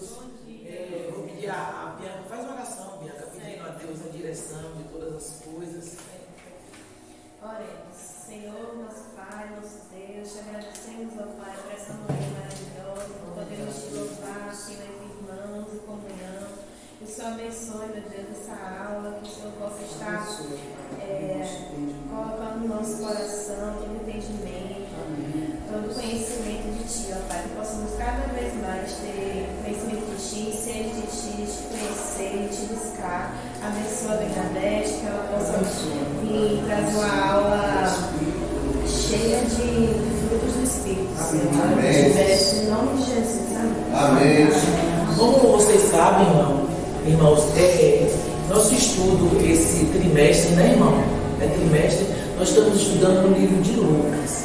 Deus. Vou pedir a Bianca, faz uma oração, Bianca, pedindo a Deus a direção de todas as coisas. Oremos. Senhor, nosso Pai, nosso Deus, te agradecemos, ó Pai, por essa manhã maravilhosa, por podermos te louvar, Senhor, entre irmãos e comunhão. Que o Senhor abençoe, meu Deus, essa aula, que o Senhor possa estar colocando no nosso coração todo entendimento, todo conhecimento de Ti, ó Pai, que possamos cada vez mais ter conhecimento de Ti, sede de Ti, te conhecer, te buscar. Abençoa a Bernadette, que ela possa vir trazer uma aula cheia de frutos do Espírito, Senhor. Em nome de Jesus, amém. Como vocês sabem, irmãos, nosso estudo esse trimestre, né, irmão? Trimestre, nós estamos estudando o livro de Lucas.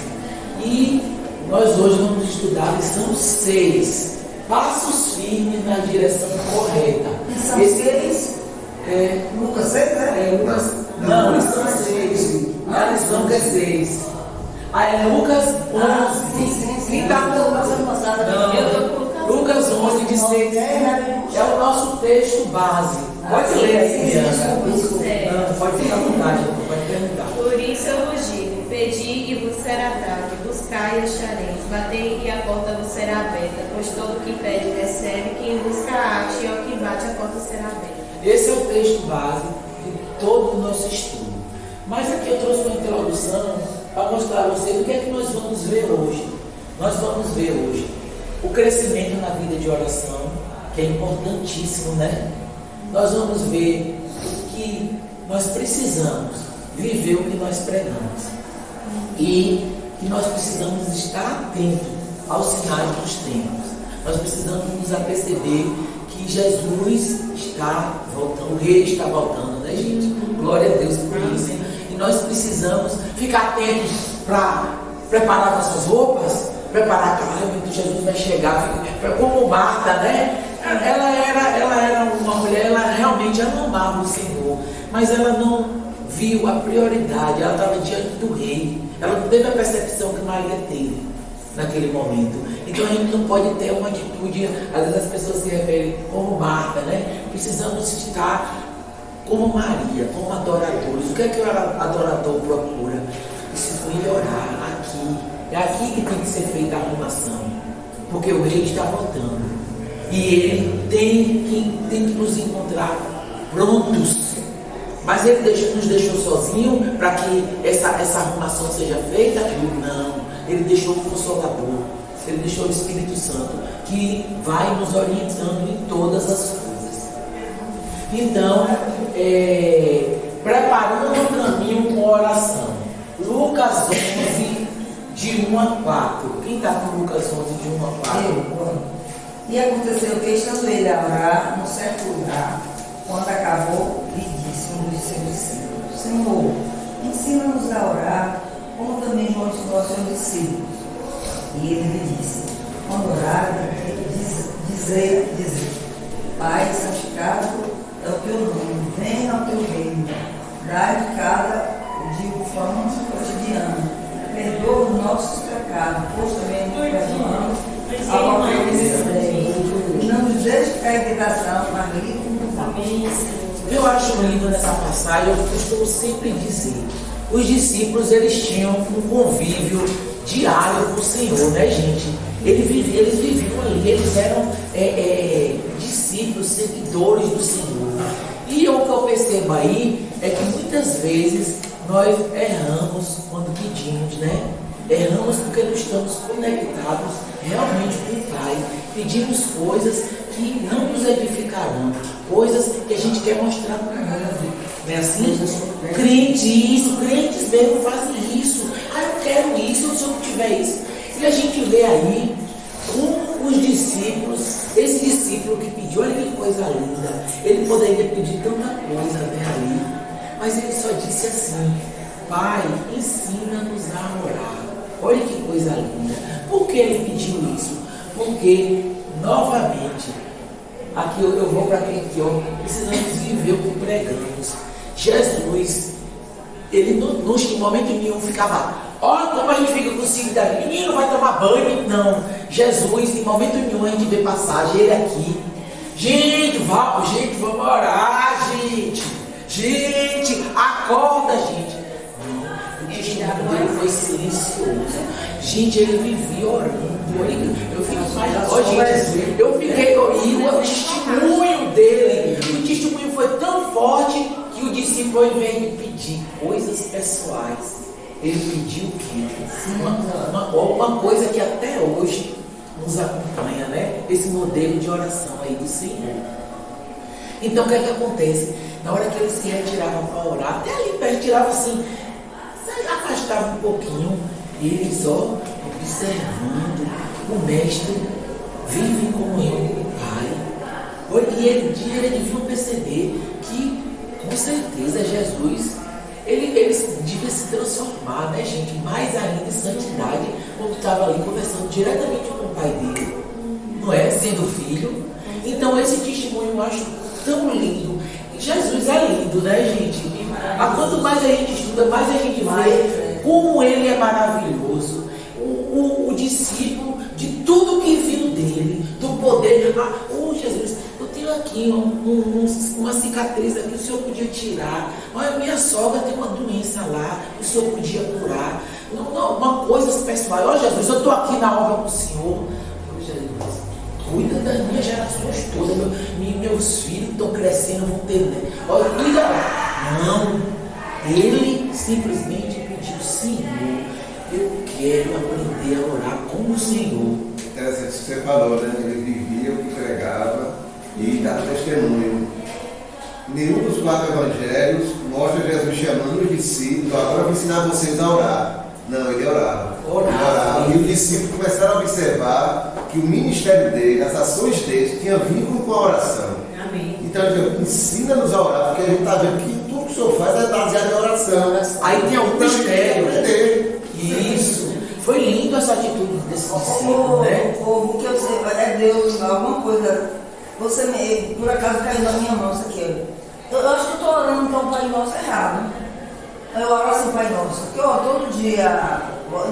E nós hoje vamos estudar a lição 6, passos firmes na direção correta. Lição 6? Lucas 6, né? Lucas, não, lição 6. A lição que é 6. É Lucas 11. Quem está com Lucas 11 de 6 é o nosso texto base. Pode ler aí, Bianca. Pode ficar à vontade, pode perguntar. Por isso eu vos digo, pedi e vos será dado, buscai e achareis, batei e a porta vos será aberta, pois todo o que pede recebe, quem busca acha, e ao que bate a porta será aberta. Esse é o texto base de todo o nosso estudo. Mas aqui eu trouxe uma introdução para mostrar a vocês o que é que nós vamos ver hoje. Nós vamos ver hoje o crescimento na vida de oração, que é importantíssimo, né? Nós vamos ver que nós precisamos viver o que nós pregamos e que nós precisamos estar atentos aos sinais dos tempos. Nós precisamos nos aperceber que Jesus está voltando, o Rei está voltando, né, gente? Glória a Deus por isso. E nós precisamos ficar atentos para preparar nossas roupas, preparar a casa, que Jesus vai chegar, como Marta, né? Ela era uma mulher, ela realmente amava o Senhor, mas ela não viu a prioridade, ela estava diante do rei, ela não teve a percepção que Maria teve naquele momento. Então a gente não pode ter uma atitude, às vezes as pessoas se referem como Marta, né? Precisamos estar como Maria, como adoradores. O que é que o adorador procura? Preciso melhorar aqui. É aqui que tem que ser feita a arrumação, porque o rei está voltando. E ele tem que nos encontrar prontos. Mas ele nos deixou sozinho para que essa arrumação seja feita? Não. Ele deixou o Consolador. Ele deixou o Espírito Santo, que vai nos orientando em todas as coisas. Então, preparando o caminho com oração. Lucas 11, de 1 a 4. Quem está com Lucas 11, de 1 a 4? E aconteceu que, estando ele a orar num certo lugar, quando acabou, lhe disse um dos seus discípulos: Senhor, ensina-nos a orar, como também ensinou aos seus discípulos. E ele lhe disse: quando orarem, dizer, Pai, santificado é o teu nome, venha ao teu reino, dai-nos cada dia o pão cotidiano, perdoa os nossos pecados, pois também nos perdoamos ao qualquer que e não nos deixe cair em tentação, mas livre-nos. Eu acho lindo nessa passagem, eu costumo sempre dizer, os discípulos eles tinham um convívio diário com o Senhor, né, gente? Eles viviam ali, eles eram discípulos, seguidores do Senhor. E o que eu percebo aí é que muitas vezes nós erramos quando pedimos, né? Erramos porque não estamos conectados realmente com o Pai. Pedimos coisas que não nos edificarão, coisas que a gente quer mostrar para o mundo. Não é assim? Crentes mesmo fazem isso. Eu quero isso, se eu não tiver isso. E a gente vê aí os discípulos, esse discípulo que pediu, olha que coisa linda. Ele poderia pedir tanta coisa até ali, mas ele só disse assim: Pai, ensina-nos a orar. Olha que coisa linda. Por que ele pediu isso? Porque, novamente, aqui eu vou para aquele que precisamos viver o que pregamos. Jesus, ele não, em momento nenhum ficava Olha como a gente fica com o ciúme da menino, vai tomar banho. Não, Jesus, em momento nenhum a gente vê passagem, ele aqui. Gente, vamos orar, gente. Gente, acorda, gente. Não, o testemunho dele foi silencioso. Gente, ele vivia orando. Eu fico mais. Ó, gente, eu fiquei. E o testemunho dele, o testemunho foi tão forte que o discípulo, ao invés de pedir coisas pessoais, ele pediu o quê? Uma coisa que até hoje nos acompanha, né? Esse modelo de oração aí do Senhor. Então, o que é que acontece? Na hora que eles se retiravam para orar, até ali perto, tirava assim, afastava um pouquinho, e eles, ó, observando o mestre vive em comunhão com o Pai. E eles deviam perceber que, com certeza, Jesus, ele devia se transformar, né, gente? Mais ainda em santidade, quando estava ali conversando diretamente com o Pai dele, não é? Sendo filho. Então, esse testemunho eu acho tão lindo. Jesus é lindo, né, gente? Quanto mais a gente estuda, mais a gente vê como ele é maravilhoso. O discípulo, de tudo que viu dele, do poder. Jesus, eu tenho aqui uma cicatriz aqui, o senhor podia tirar. Olha, minha sogra tem uma doença lá, o senhor podia curar. Não, uma coisa pessoal. Olha, Jesus, eu estou aqui na obra com o senhor. Jesus, cuida das minhas gerações todas. Meus filhos estão crescendo, vão ter. Olha, cuida lá. Não, ele simplesmente pediu: Senhor, eu quero aprender a orar como o Senhor. Interessante isso que você falou, né? Ele vivia o que pregava e dava testemunho. Nenhum dos 4 evangelhos mostra Jesus chamando os discípulos: agora eu vou ensinar vocês a orar. Não, ele orava. E os discípulos começaram a observar que o ministério dele, as ações dele, tinha vínculo com a oração. Amém. Então ele diz: ensina-nos a orar, porque a gente está vendo que tudo que o senhor faz é baseado em oração. Né? Aí tem algum mistério. Isso. Isso. Foi lindo essa atitude desse discípulo, né? O que eu sei, é Deus, alguma coisa. Você por acaso caiu na minha mão isso aqui. Eu acho que eu estou orando então o Pai Nosso errado. Eu oro assim, Pai Nosso. Porque eu oro todo dia, por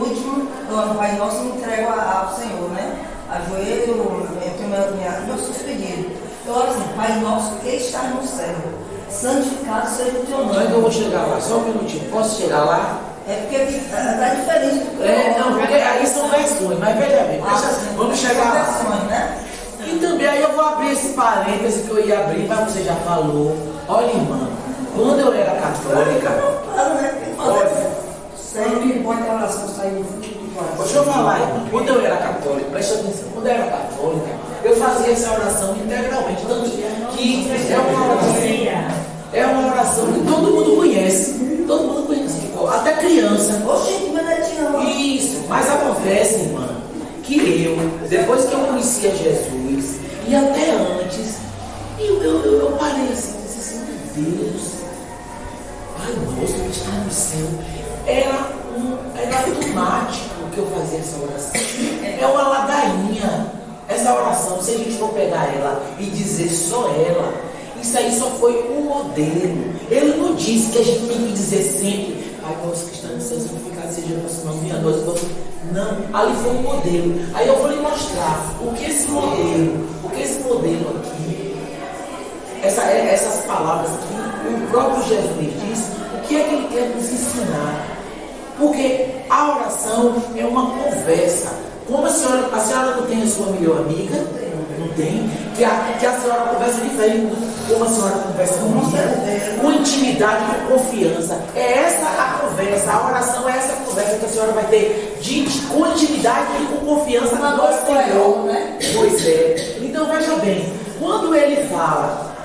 último, eu oro Pai Nosso e entrego ao Senhor, né? Ajoelho, eu tenho meus pedidos. Eu oro assim, Pai Nosso que está no céu, santificado seja o teu nome. Não é que eu vou chegar lá, só um minutinho. Posso chegar lá? É porque está diferente do que Não, porque aí são versões, mas veja bem, vamos chegar lá. Versões, né? E também aí eu vou abrir esse parêntese que eu ia abrir, mas você já falou. Olha, irmã, quando eu era católica, Sempre pode a oração sair do fundo do coração. deixa eu falar, irmã, quando eu era católica, presta atenção, quando eu era católica, eu fazia essa oração integralmente, tanto que é uma oração que todo mundo conhece, até criança. Oxe, que bonitinho. Isso, mas acontece, irmã, que depois que eu conhecia Jesus, e até antes, eu parei assim, disse assim: meu Deus, Pai Nosso que está no céu. Era automático que eu fazia essa oração. É uma ladainha. Essa oração, se a gente for pegar ela e dizer só ela, isso aí só foi um modelo. Ele não disse que a gente tem que dizer sempre: Pai Nosso que está no céu, santificado seja o vosso nome, venha a nós o vosso. Não, ali foi um modelo. Aí eu vou lhe mostrar o que esse modelo aqui, essas palavras aqui, o próprio Jesus diz, o que é que ele quer nos ensinar. Porque a oração é uma conversa. Como a senhora não tem a sua melhor amiga? Não tem? Que a senhora conversa diferente como a senhora conversa comigo. Com intimidade, com confiança. É essa a conversa. A oração é essa conversa que a senhora vai ter com intimidade e com confiança na nossa Senhor. Né? Pois é. Então veja bem, quando ele fala: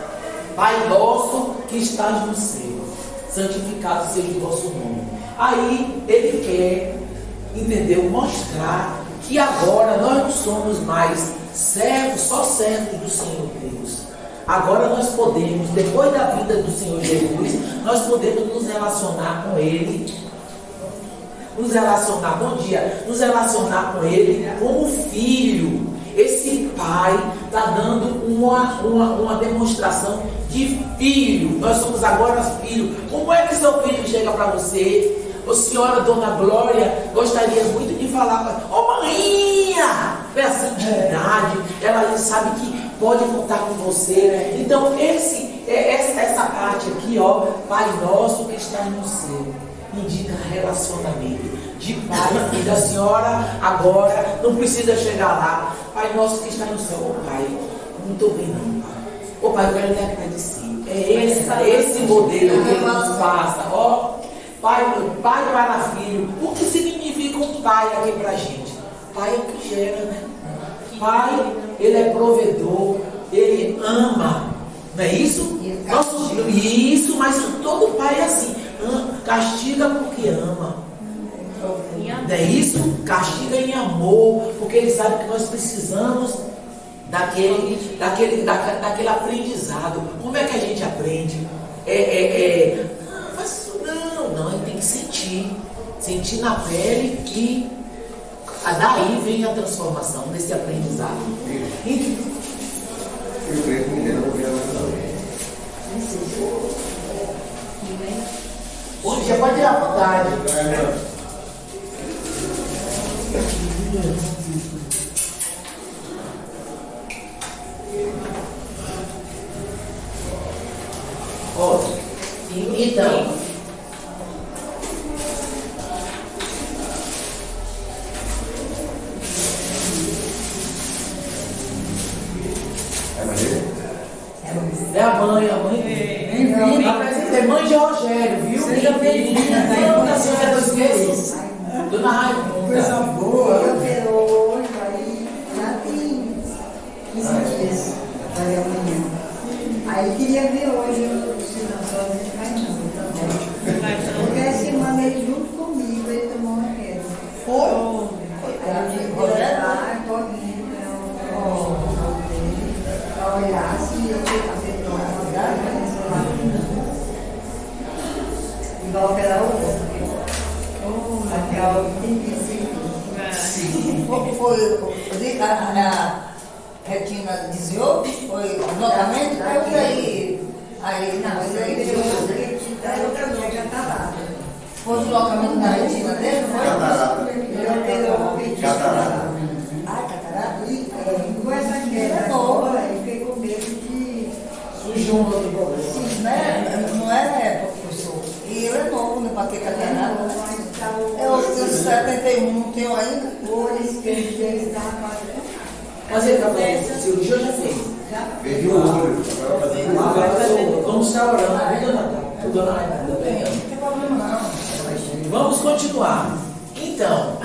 Pai Nosso que estás no céu, santificado seja o vosso nome. Aí ele quer, entendeu? Mostrar que agora nós não somos mais servos, só servos do Senhor Deus. Agora nós podemos, depois da vida do Senhor Jesus, nós podemos nos relacionar com Ele. Nos relacionar com Ele como filho. Esse pai está dando uma demonstração de filho. Nós somos agora filhos. Como é que seu filho chega para você? a senhora, Dona Glória, gostaria muito de falar com a maninha, essa intimidade, ela sabe que pode contar com você. Então, essa parte aqui, ó, Pai Nosso que está no céu, indica relacionamento de pai e filho. A senhora agora não precisa chegar lá. Pai Nosso que está no céu, ô Pai, não estou bem não, Pai. Ô Pai, eu quero lhe agradecer. É esse modelo que ele nos passa, ó. Pai para filho. O que significa um pai aqui pra gente? Pai é o que gera, né? Pai, ele é provedor, ele ama. Não é isso? Isso, mas todo pai é assim. Castiga porque ama. Não é isso? Castiga em amor, porque ele sabe que nós precisamos daquele aprendizado. Como é que a gente aprende? Não faz isso não, a gente tem que sentir na pele, e daí vem a transformação desse aprendizado. Eu creio que ninguém não ouviu também. Hoje já pode ir à vontade. Então, é a mãe. É mãe de Rogério, viu? Seja bem-vinda. Não, da senhora dos esqueços. Dona Raimunda. Coisa boa. Eu quero hoje, aí já tem 15 dias para amanhã. Aí queria ver hoje, se não só a gente vai não. Porque essa semana ele junto comigo, ele tomou uma queda. Foi? Aí eu digo, olha, estou vindo para olhar se eu sei fazer uma cidade, igual aquela outra. Aquela tem que ser. Foi a retina desviou? Foi deslocamento? Aí não, mas aí veio outra mulher catarata. Foi o deslocamento da retina dele? Foi? Catarata. Ah, catarata? Com essa queda nova, eu fiquei com medo de surgiu um outro problema. Sim, né? Não é, professor. E eu é novo, né, para ter catarata. Eu tenho 71, não tenho ainda. Hoje, que está quase. Mas ele está fazendo cirurgia ou já fez? Perdi o olho. Vamos estar orando, viu, dona Natália? Dona Raimunda, bem. Não tem problema não. Vamos continuar. Então,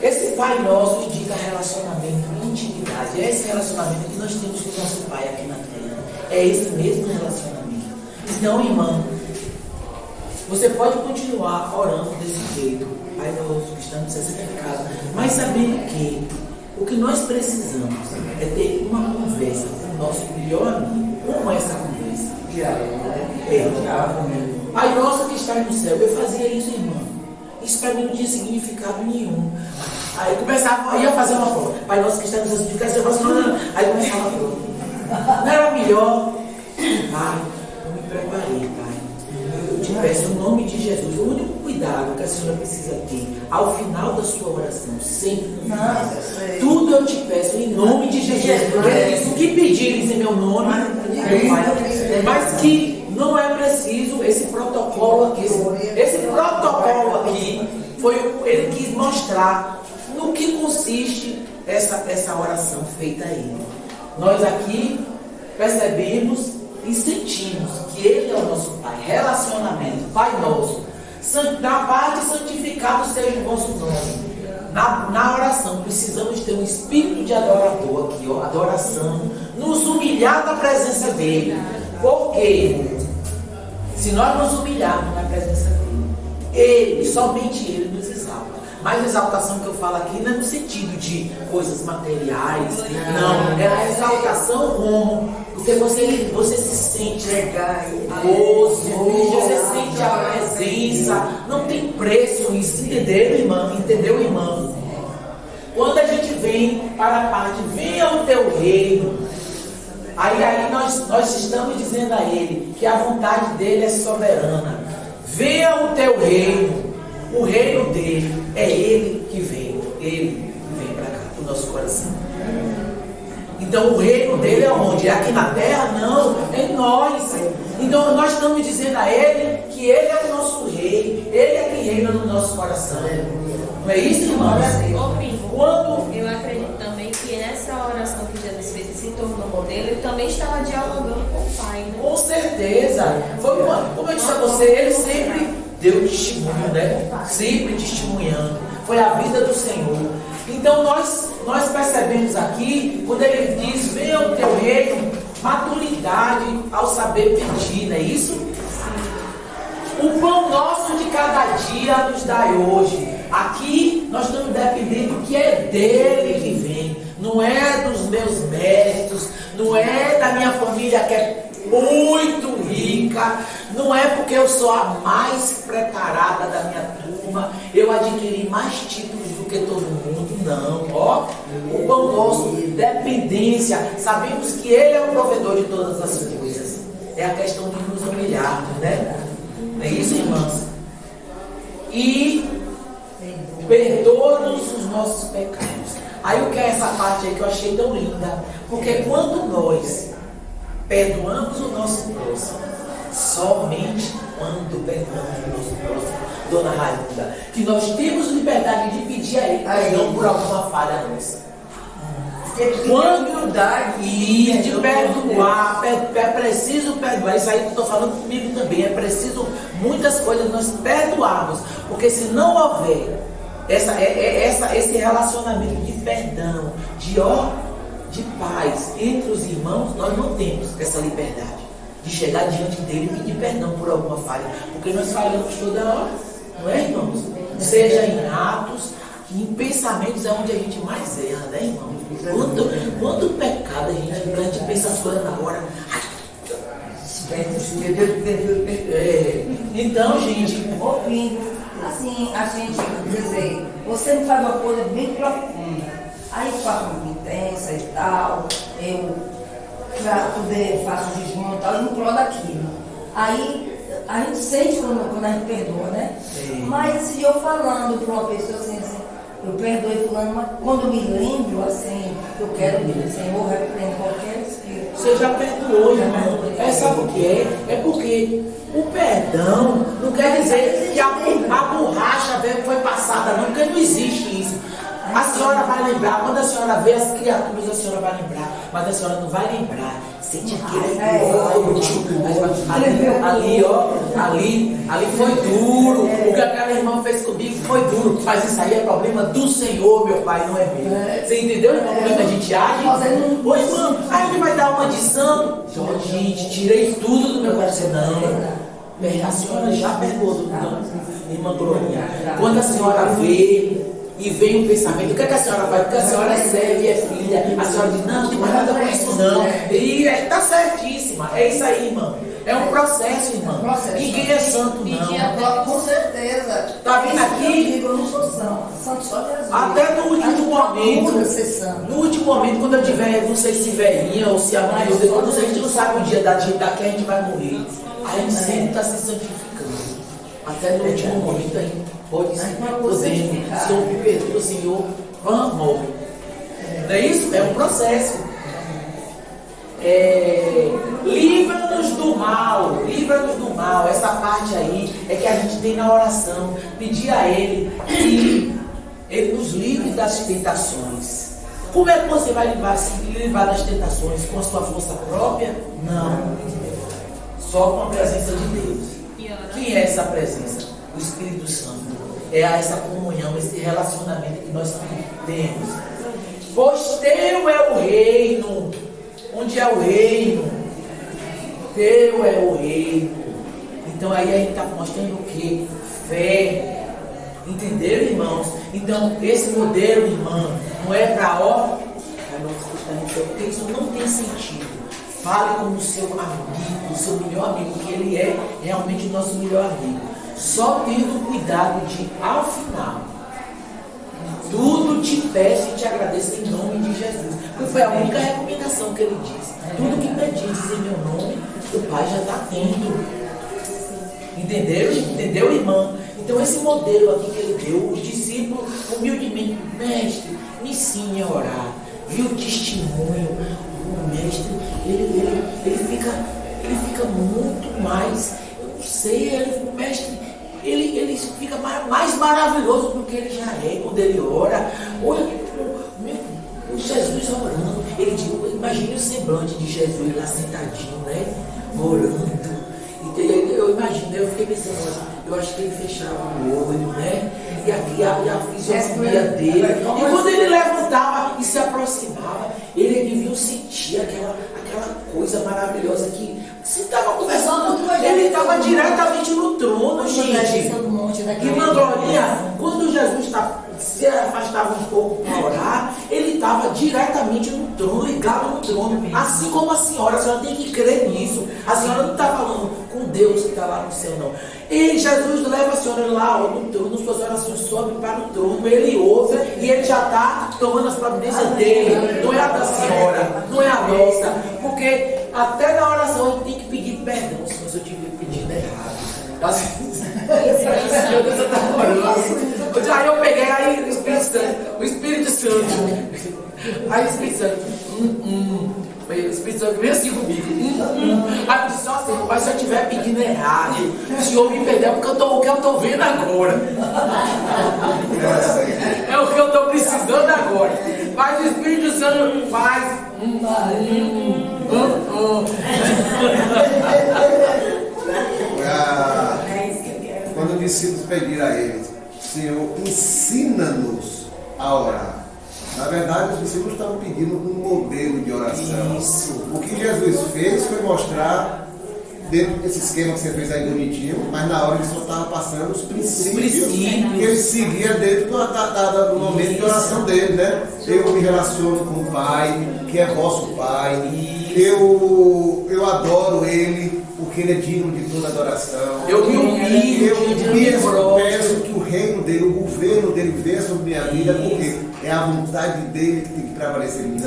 esse Pai Nosso indica relacionamento e intimidade. É esse relacionamento que nós temos com o nosso Pai aqui na terra. É esse mesmo relacionamento. Então, irmão, você pode continuar orando desse jeito, Pai Nosso, que está no seu certificado, mas sabendo que o que nós precisamos é ter uma conversa com o nosso melhor amigo. Como é essa conversa? Pai Nosso que está no céu. Eu fazia isso, irmão. Isso para mim não tinha significado nenhum. Aí começava, ia fazer uma prova. Pai Nosso que está no céu, eu faço, aí começava a prova. Não era melhor? Pai, eu me preparei, Pai. Eu te peço em nome de Jesus. O único cuidado que a senhora precisa ter ao final da sua oração, sempre no final. Tudo eu te peço em nome de Jesus. O que pedires em meu nome, meu Pai, mas que não é preciso esse protocolo aqui. Esse protocolo aqui foi ele quis mostrar no que consiste essa oração feita a ele. Nós aqui percebemos e sentimos que Ele é o nosso Pai. Relacionamento, Pai Nosso. Na parte santificado seja o vosso nome. Na oração precisamos ter um espírito de adorador aqui, ó, adoração, nos humilhar na presença dele. Porque se nós nos humilharmos na presença dele, somente ele nos exalta. Mas a exaltação que eu falo aqui não é no sentido de coisas materiais, não, é a exaltação como você se sente gozo, você sente a presença, não tem preço isso, entendeu, irmão? Quando a gente vem para a parte, venha o teu reino, aí nós estamos dizendo a ele que a vontade dele é soberana. Venha o teu reino, o reino dele é ele que vem para cá, para o nosso coração. Então o reino dele é onde? É aqui na terra? Não, é em nós. Então nós estamos dizendo a ele que ele é o nosso rei, ele é quem reina no nosso coração. Não é isso, irmãos? Quando eu acredito também que nessa oração que Jesus fez e se tornou modelo, ele também estava dialogando com o Pai, né? Com certeza. Foi, como eu disse a você, ele sempre deu testemunho, né? Sempre testemunhando. Foi a vida do Senhor. Então nós percebemos aqui, quando ele diz, venha o teu reino, maturidade ao saber pedir, não é isso? O pão nosso de cada dia nos dai hoje. Aqui nós estamos dependendo que é dele que vem. Não é dos meus méritos, não é da minha família que é muito rica, não é porque eu sou a mais preparada da minha turma, eu adquiri mais títulos do que todo mundo, não. Ó, o pão nosso, dependência, sabemos que ele é o provedor de todas as coisas. É a questão de nos humilharmos, né? Não é isso, irmãs? E perdoa-nos os nossos pecados. Aí o que é essa parte aí que eu achei tão linda? Porque quando nós perdoamos o nosso próximo, somente quando perdoamos o nosso próximo, Dona Raimunda, que nós temos liberdade de pedir a ele perdão por alguma falha nossa. Quando dá e de perdoar, é preciso perdoar. Isso aí que eu estou falando comigo também. É preciso muitas coisas nós perdoarmos, porque se não houver esse relacionamento de perdão, de paz entre os irmãos, nós não temos essa liberdade de chegar diante dele e pedir perdão por alguma falha, porque nós falhamos toda hora, não é, irmãos? Seja em atos, em pensamentos é onde a gente mais erra, né, irmãos? Quanto pecado a gente pensa as coisas na hora. Então, gente, ouvindo, assim, a gente dizer, você me faz uma coisa bem profunda, aí eu faço uma intensa e tal, eu faço jejum e tal, e imploro aquilo. Aí a gente sente quando a gente perdoa, né? Sim. Mas se eu falando para uma pessoa assim, eu perdoei fulano, mas quando eu me lembro assim, eu quero que Senhor repreenda qualquer espírito. Você já perdoou, irmão. Sabe o que é? É porque o perdão não quer dizer que a borracha foi passada, não, porque não existe isso. A senhora vai lembrar, quando a senhora vê as criaturas, a senhora vai lembrar, mas a senhora não vai lembrar. Sente aquele ali foi duro. O que aquela irmã fez comigo foi duro, mas isso aí é problema do Senhor, meu pai, não é meu. Você entendeu, irmão, como é que a gente age? Ô irmão, aí ele vai dar uma de santo. Gente, tirei tudo do meu coração. Não, a senhora já perdoou, irmã Glorinha. Quando a senhora vê e vem um pensamento, o que a senhora faz? Porque a senhora é serve, é filha. A senhora diz, não tem mais nada com isso não. E está certíssima. É isso aí, irmão. É um processo, irmão. Ninguém é santo, não. Com certeza. Está vendo aqui? Eu não sou santo. Santo só Jesus. Até no último momento. No último momento, quando eu tiver, não sei se velhinha ou se amanhã ou depois, não sei, a gente não sabe o dia da que a gente vai morrer. A gente sempre está se santificando. Até no último momento a gente pode se podendo. Senhor, me perdoa, Senhor, vamos. Não é isso? É um processo. Livra-nos do mal, livra-nos do mal. Essa parte aí é que a gente tem na oração. Pedir a Ele que Ele nos livre das tentações. Como é que você vai se livrar das tentações? Com a sua força própria? Não. Só com a presença de Deus. Quem é essa presença? O Espírito Santo. É essa comunhão, esse relacionamento que nós temos. Pois teu é o reino. Onde é o reino? Teu é o reino. Então aí a gente está mostrando o que? Fé. Entenderam, irmãos? Então esse modelo, irmão, não é para porque isso não tem sentido. Fale como o seu amigo, o seu melhor amigo, que ele é realmente o nosso melhor amigo. Só tendo cuidado de, ao final, tudo te peço e te agradeço em nome de Jesus. Porque foi a única recomendação que ele disse. Tudo que pedis em meu nome, o Pai já está tendo. Entendeu, irmã? Então Então esse modelo aqui que ele deu, os discípulos humildemente, mestre, me ensine a orar. Viu o testemunho, o mestre, ele fica muito mais, eu não sei, o mestre, ele fica mais maravilhoso do que ele já é quando ele ora. Olha, o Jesus orando, ele diz, imagine o semblante de Jesus lá sentadinho, né? Orando. Eu imagino, eu fiquei pensando, eu acho que ele fechava o olho, né? E a fisionomia dele. E quando ele levantava e se aproximava, ele devia sentir aquela coisa maravilhosa que você estava conversando, ele estava diretamente no trono, gente. Irmã Glorinha, quando Jesus se afastava um pouco para orar, ele estava diretamente no trono, ligado no trono. Assim como a senhora tem que crer nisso. A senhora não está falando com Deus que está lá no céu, não. E Jesus leva a senhora lá no trono, suas orações sobem para o trono, ele ouve e ele já está tomando as providências dele. Não é a da senhora, não é a nossa. Porque até na oração a gente tem que pedir perdão se eu estiver pedindo errado. Meu Deus, eu estava orando. Aí eu peguei, aí o Espírito Santo. Aí o Espírito Santo. O Espírito Santo veio assim comigo. Aí eu disse, nossa, mas se eu estiver pedindo errado, o Senhor me perdeu porque o que eu estou vendo agora. É o que eu estou precisando agora. Mas o Espírito Santo faz. Quando os discípulos pediram a ele, Senhor, ensina-nos a orar. Na verdade, os discípulos estavam pedindo um modelo de oração. Isso. O que Jesus fez foi mostrar, dentro desse esquema que você fez aí bonitinho, mas na hora ele só estava passando os princípios que ele seguia dentro do momento de oração dele, né? Eu me relaciono com o Pai, que é vosso Pai. Eu adoro Ele, porque Ele é digno de toda adoração. Eu me humilho, eu peço que o reino dele, o governo dele venha sobre minha vida, porque é a vontade dele que tem que prevalecer em mim.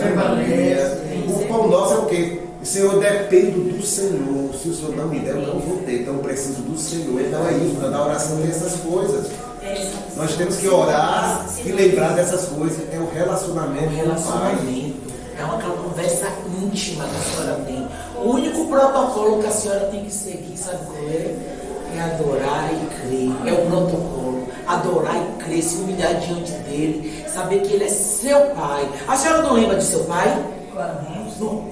O pão nosso é o quê? Senhor, eu dependo do Senhor. Se o Senhor não me der, eu não vou ter. Então eu preciso do Senhor. Então é isso, na oração tem essas coisas. Nós temos que orar e lembrar dessas coisas. É o relacionamento. É uma conversa íntima que a senhora tem. O único protocolo que a senhora tem que seguir, sabe qual é? É adorar e crer. É o protocolo. Adorar e crer, se humilhar diante dele, saber que ele é seu pai. A senhora não lembra de seu pai?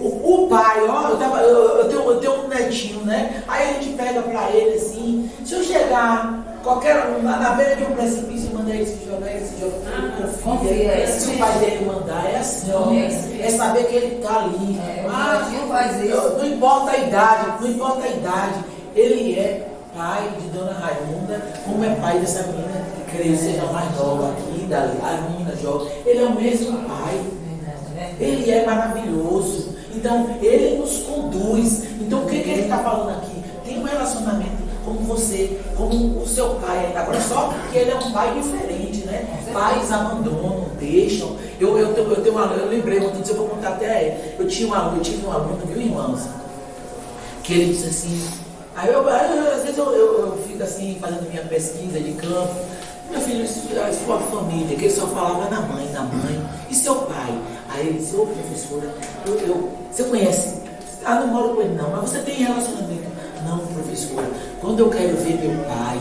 O pai, ó, eu tenho um netinho, né? Aí a gente pega pra ele assim, se eu chegar na beira de um precipício e mandar ele se jogar, ele confia. Se o pai dele mandar, é assim, ó, é saber que ele tá ali. Não importa a idade, ele é pai de Dona Raimunda, como é pai dessa menina que creio seja mais nova aqui, a menina jovem, ele é o mesmo pai. Ele é maravilhoso. Então, ele nos conduz. Então, o que ele está falando aqui? Tem um relacionamento como você, como o seu pai. Agora, só que ele é um pai diferente, né? Pais abandonam, deixam. Eu lembrei, eu vou contar até ele. Eu tive um aluno, viu, irmãos? Que ele disse assim. Às vezes eu fico assim, fazendo minha pesquisa de campo. Meu filho, a sua família, que ele só falava na mãe, e seu pai? Aí ele disse, professora, você conhece? Não moro com ele não, mas você tem relacionamento? Não, professora, quando eu quero ver meu pai,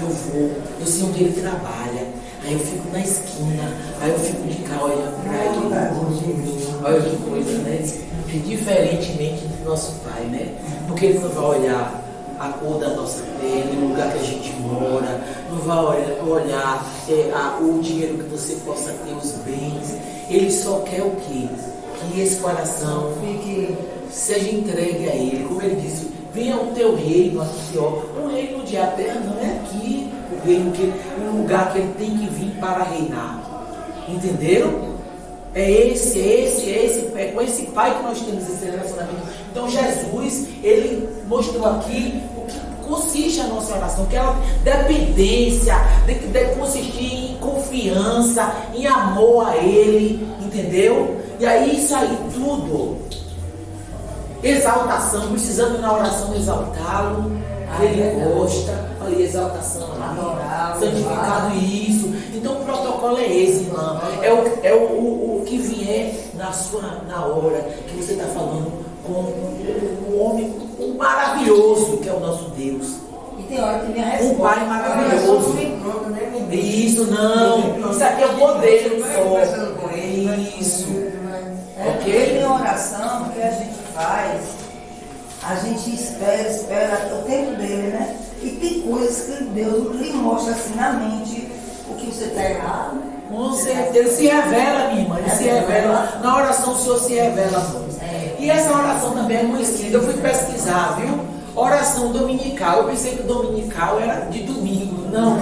eu sei onde ele trabalha, aí eu fico na esquina, aí eu fico de cá olhando para ele, olha que coisa, né? Diferentemente do nosso pai, né? Porque ele não vai olhar a cor da nossa pele, o lugar que a gente mora, não vai olhar o dinheiro que você possa ter, os bens. Ele só quer o quê? Que esse coração seja entregue a Ele. Como ele disse, venha o teu reino aqui, ó. O reino de a terra não é aqui, o reino um lugar que ele tem que vir para reinar. Entenderam? É com esse pai que nós temos esse relacionamento. Então Jesus, ele mostrou aqui o que consiste a nossa oração, que ela dependência, de consistir em confiança, em amor a ele, entendeu? E aí isso aí tudo, exaltação, precisando na oração exaltá-lo, ele gosta. ali, exaltação, Adorar, santificado isso. Então o protocolo é esse, irmã. É o que vier na hora que você está falando com o homem maravilhoso que é o nosso Deus. E tem hora que vem a resposta. Um pai maravilhoso. Isso não. Isso aqui é o poder só. Isso. Ok? Tem oração que a gente faz, a gente espera o tempo dele, né? E tem coisas que Deus lhe mostra assim na mente, o que você está errado. Com certeza. Ele se revela, minha irmã. Ele se revela. Na oração o Senhor se revela a nós. E essa oração também é conhecida. Eu fui pesquisar, viu? Oração dominical. Eu pensei que dominical era de domingo. Não.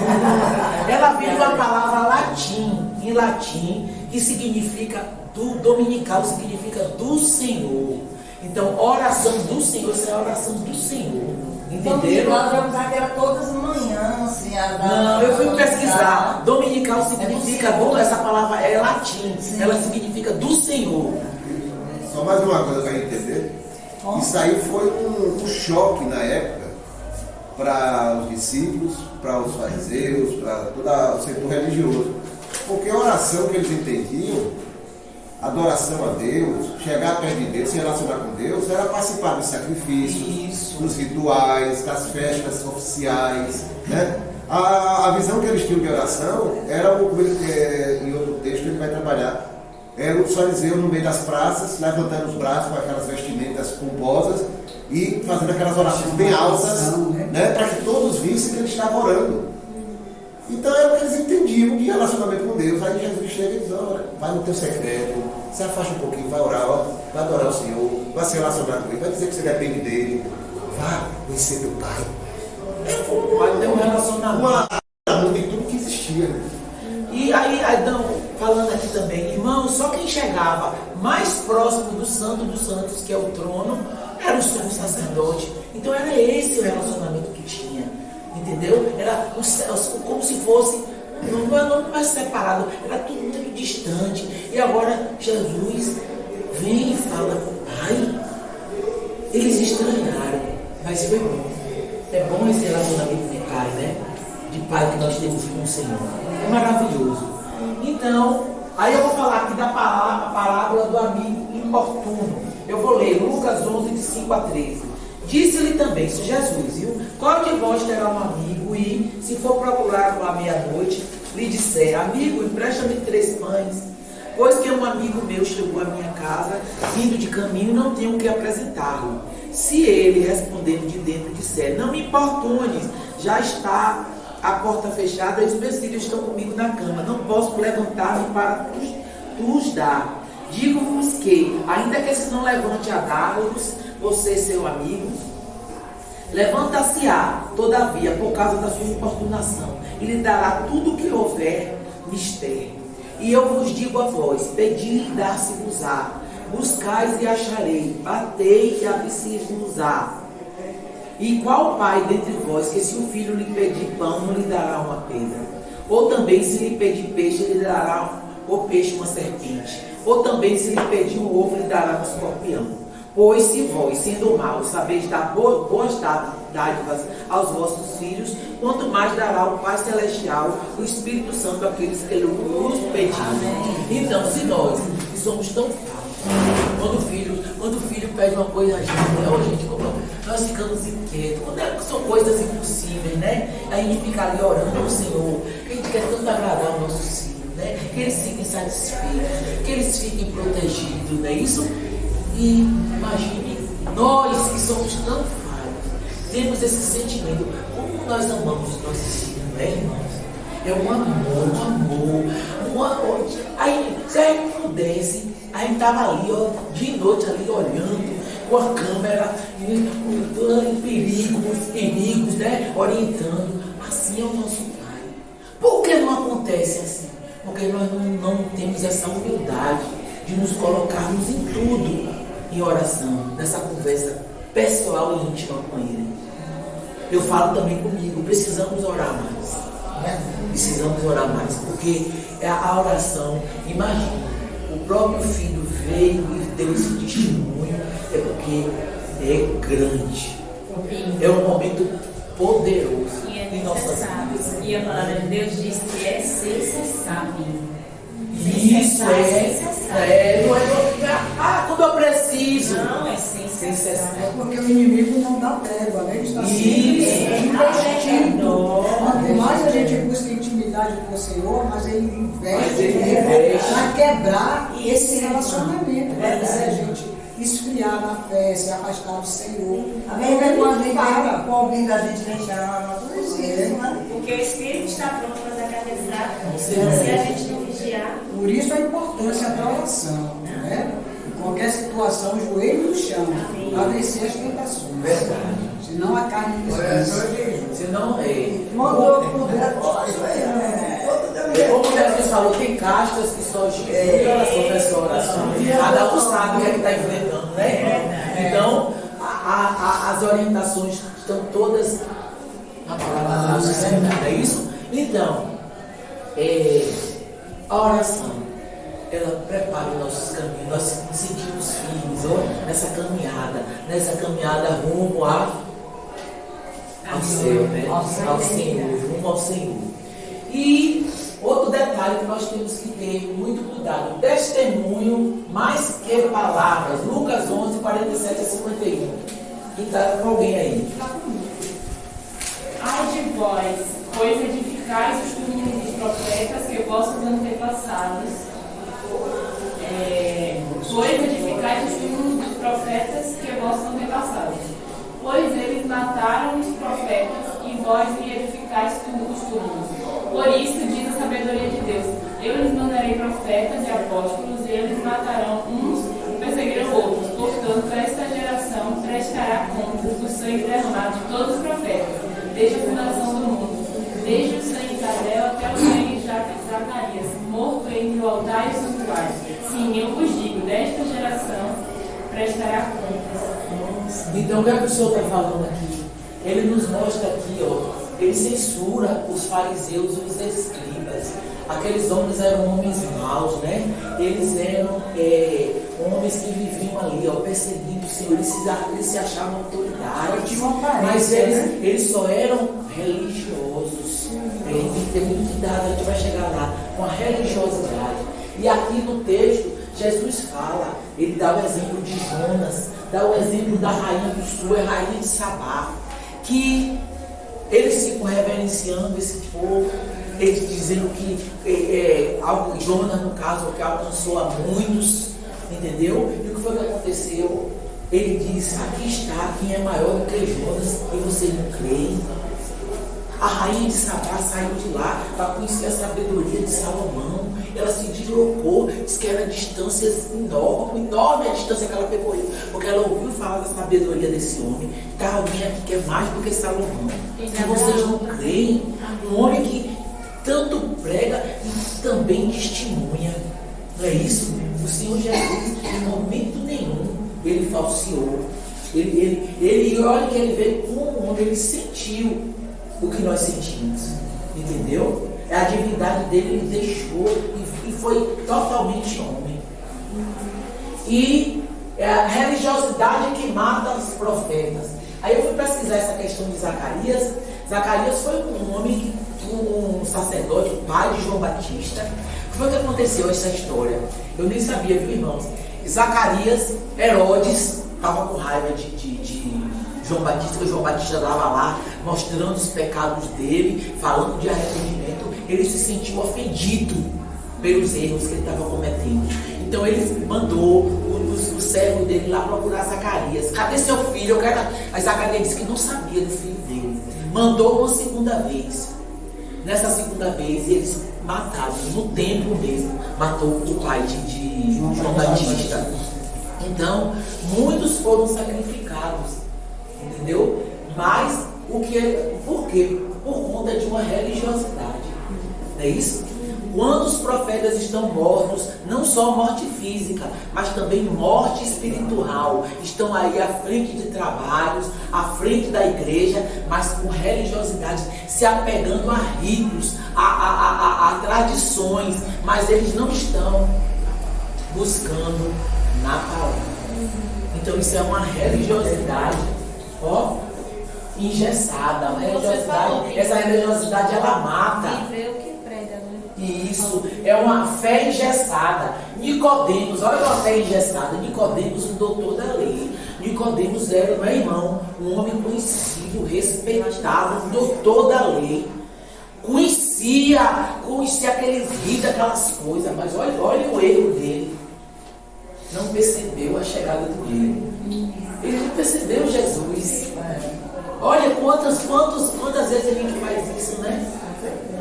Ela vem de uma palavra latim, em latim, que significa dominical, significa do Senhor. Então, oração do Senhor, isso é a oração do Senhor. Entenderam? Nós vamos usar que era todas as manhãs. Assim, não, eu fui pesquisar. Dominical significa, essa palavra é latim. Sim. Ela significa do Senhor. Só mais uma coisa para entender. Isso aí foi um choque na época para os discípulos, para os fariseus, para todo o setor religioso. Porque a oração que eles entendiam, adoração a Deus, chegar perto de Deus, se relacionar com Deus, era participar dos sacrifícios, dos rituais, das festas oficiais, né? A visão que eles tinham de oração era, em outro texto ele vai trabalhar, era os fariseus no meio das praças, levantando os braços com aquelas vestimentas pomposas e fazendo aquelas orações bem altas, né? Para que todos vissem que ele estava orando. Então era o que eles entendiam de relacionamento com Deus. Aí Jesus chega e diz, olha, vai no teu secreto, se afasta um pouquinho, vai orar, ó, vai adorar o Senhor, vai se relacionar com Ele, vai dizer que você depende dele, vá conhecer teu Pai. Vai ter um relacionamento. De tudo que existia. Né? E aí, falando aqui também, irmãos, só quem chegava mais próximo do Santo dos Santos, que é o trono, era o sumo sacerdote. Então era esse o relacionamento que tinha. Entendeu? Era como se fosse, não mais separado, era tudo muito distante. E agora Jesus vem e fala com o Pai. Eles estranharam, mas foi bom. É bom esse relacionamento de pai, né? De pai que nós temos com o Senhor. É maravilhoso. Então, aí eu vou falar aqui da parábola do amigo importuno. Eu vou ler Lucas 11, de 5 a 13. Disse-lhe também, isso Jesus, viu? Qual de vós terá um amigo e, se for procurá-lo à meia-noite, lhe disser, amigo, empresta-me 3 pães, pois que um amigo meu chegou à minha casa, vindo de caminho, não tenho o que apresentá-lo. Se ele, respondendo de dentro, disser, não me importunes, já está a porta fechada e os meus filhos estão comigo na cama, não posso levantar-me para os dar. Digo-vos que, ainda que esse não levante a dar-vos, você, seu amigo, levanta-se-á, todavia, por causa da sua importunação, e lhe dará tudo o que houver mistério. E eu vos digo a vós, pedi e dar-se-vos-á, buscais e acharei, batei e abri-se-vos-á. E qual pai dentre vós, que se o filho lhe pedir pão, não lhe dará uma pedra? Ou também, se lhe pedir peixe, lhe dará o peixe uma serpente? Ou também, se lhe pedir um ovo, lhe dará um escorpião? Pois se vós, sendo maus, sabeis dar boas dádivas aos vossos filhos, quanto mais dará o Pai Celestial, o Espírito Santo, àqueles que nos pedirem. Então, se nós, que somos tão falsos, quando o filho pede uma coisa a gente, nós ficamos inquietos. Quando são coisas impossíveis, né? A gente fica ali orando ao Senhor, a gente quer tanto agradar os nossos filhos, né? Que eles fiquem satisfeitos, que eles fiquem protegidos, não é isso? E imagine, nós que somos tão falhos, temos esse sentimento, como nós amamos os nossos filhos, não é, irmãos? É um amor. Aí, se a gente pudesse, a gente estava ali, ó, de noite ali olhando, com a câmera, em perigos, né? Orientando. Assim é o nosso Pai. Por que não acontece assim? Porque nós não temos essa humildade de nos colocarmos em tudo em oração, nessa conversa pessoal e íntima com Ele. Eu falo também comigo, precisamos orar mais, né? Precisamos orar mais, porque a oração, imagina, o próprio Filho veio e deu esse testemunho, é porque é grande, é um momento poderoso. E é em nossas vidas. E a palavra de Deus diz que é sem cessar. Isso não é ficar, quando eu preciso. Não, é sem cessar. É porque o inimigo não dá trégua, né? Ele está Isso. sempre investindo. Quanto mais a gente busca intimidade com o Senhor, mais ele investe para quebrar esse relacionamento, para fazer a gente esfriar na fé, se afastar do Senhor. A mesma é quando a gente fala com alguém da gente deixar tudo isso, né? Porque o Espírito está pronto para atacar fraco. Se Sim. a gente não vigiar, Por isso a importância da oração, né? Em qualquer situação, o joelho no chão, para vencer as tentações. Verdade. Senão a carne descansa. Se não é. Mandou pro depois, Como Jesus falou, tem castas que só oração nessa oração. Cada um sabe o que é que está enfrentando, né? Então, as orientações estão todas na palavra de Deus, não é isso? Então, a oração, ela prepara os nossos caminhos, nós nos sentimos firmes, nessa caminhada rumo ao céu, né? Ao Senhor, rumo ao Senhor. E outro detalhe que nós temos que ter muito cuidado: testemunho mais que palavras. Lucas 11, 47 a 51. Quem está com alguém aí? Ai de vós, pois edificais os túmulos dos profetas que vossos antepassados. Pois edificais os túmulos dos profetas que vossos antepassados. Pois eles mataram os profetas e vós me edificais os túmulos. Por isso diz a sabedoria de Deus: eu lhes mandarei profetas e apóstolos, e eles matarão uns e perseguirão outros. Portanto, esta geração prestará contas do sangue derramado de todos os profetas, desde a fundação do mundo, desde o sangue de Abel até o sangue de Zacarias, morto entre o altar e o santuário. Sim, eu vos digo, desta geração prestará contas. Então, o que o Senhor está falando aqui? Ele nos mostra aqui, ele censura os fariseus e os escribas. Aqueles homens eram homens maus, né? Eles eram homens que viviam ali, perseguindo o Senhor. Eles se achavam autoridades, mas eles só eram religiosos. Tem que ter muito cuidado, a gente vai chegar lá com a religiosidade. E aqui no texto, Jesus fala, ele dá o exemplo de Jonas, dá o exemplo da rainha do sul, a rainha de Sabá, que eles ficam reverenciando esse povo, eles dizendo que Jonas, no caso, que alcançou a muitos, entendeu? E o que foi que aconteceu? Ele diz: aqui está quem é maior do que Jonas, e vocês não creem. A rainha de Sabá saiu de lá para conhecer a sabedoria de Salomão. Ela se deslocou, disse que era distâncias enorme a distância que ela percorreu, porque ela ouviu falar da sabedoria desse homem. Está alguém aqui que é mais do que Salomão. E vocês não creem? Um homem que tanto prega e também testemunha. Não é isso? O Senhor Jesus, em momento nenhum, ele falseou. Ele olha que ele veio como um homem, ele sentiu o que nós sentimos, entendeu? A divindade dele ele deixou e foi totalmente homem. E é a religiosidade que mata os profetas. Aí eu fui pesquisar essa questão de Zacarias. Zacarias foi um homem, um sacerdote, pai de João Batista. O que foi que aconteceu essa história? Eu nem sabia, viu, irmãos? Zacarias, Herodes estava com raiva de João Batista, que João Batista estava lá mostrando os pecados dele, falando de arrependimento. Ele se sentiu ofendido pelos erros que ele estava cometendo. Então ele mandou o servo dele lá procurar Zacarias. Cadê seu filho? Eu quero. Aí Zacarias disse que não sabia do filho dele. Mandou uma segunda vez. Nessa segunda vez eles mataram, no templo mesmo, matou o pai de João Batista. Então muitos foram sacrificados. Entendeu? Mas por quê? Por conta de uma religiosidade. Não é isso? Quando os profetas estão mortos, não só morte física, mas também morte espiritual, estão aí à frente de trabalhos, à frente da igreja, mas com religiosidade, se apegando a ritos, a tradições, mas eles não estão buscando na palavra. Então isso é uma religiosidade engessada. Essa religiosidade ela mata. Viver o que prega, né? Isso, é uma fé engessada. Nicodemos, olha uma fé engessada. Nicodemos, um doutor da lei. Nicodemos era, meu irmão, um homem conhecido, respeitado, um doutor da lei. Conhecia aqueles ritos, aquelas coisas, mas olha o erro dele. Não percebeu a chegada do rei. Ele não percebeu Jesus. Olha quantas vezes a gente faz isso, né?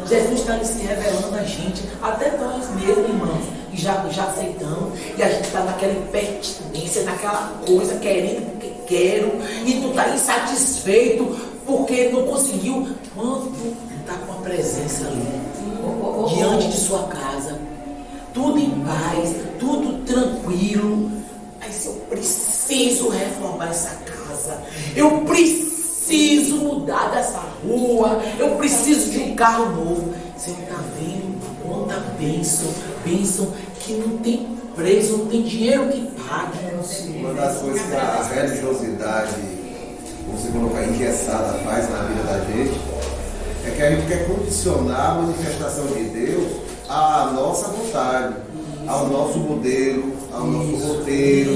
Jesus está se revelando a gente, até nós mesmos, irmãos, que já aceitamos, e a gente está naquela impertinência, naquela coisa, querendo porque quero, e tu está insatisfeito porque não conseguiu. Quando tu está com a presença ali, diante de sua casa, tudo em paz, tudo tranquilo, mas eu preciso reformar essa casa, eu preciso mudar dessa rua, eu preciso de um carro novo. Você não está vendo quanta bênção que não tem preço, não tem dinheiro que pague. Uma das coisas que a religiosidade, você colocar engessada, faz na vida da gente, é que a gente quer condicionar a manifestação de Deus à nossa vontade, ao nosso modelo, ao nosso roteiro,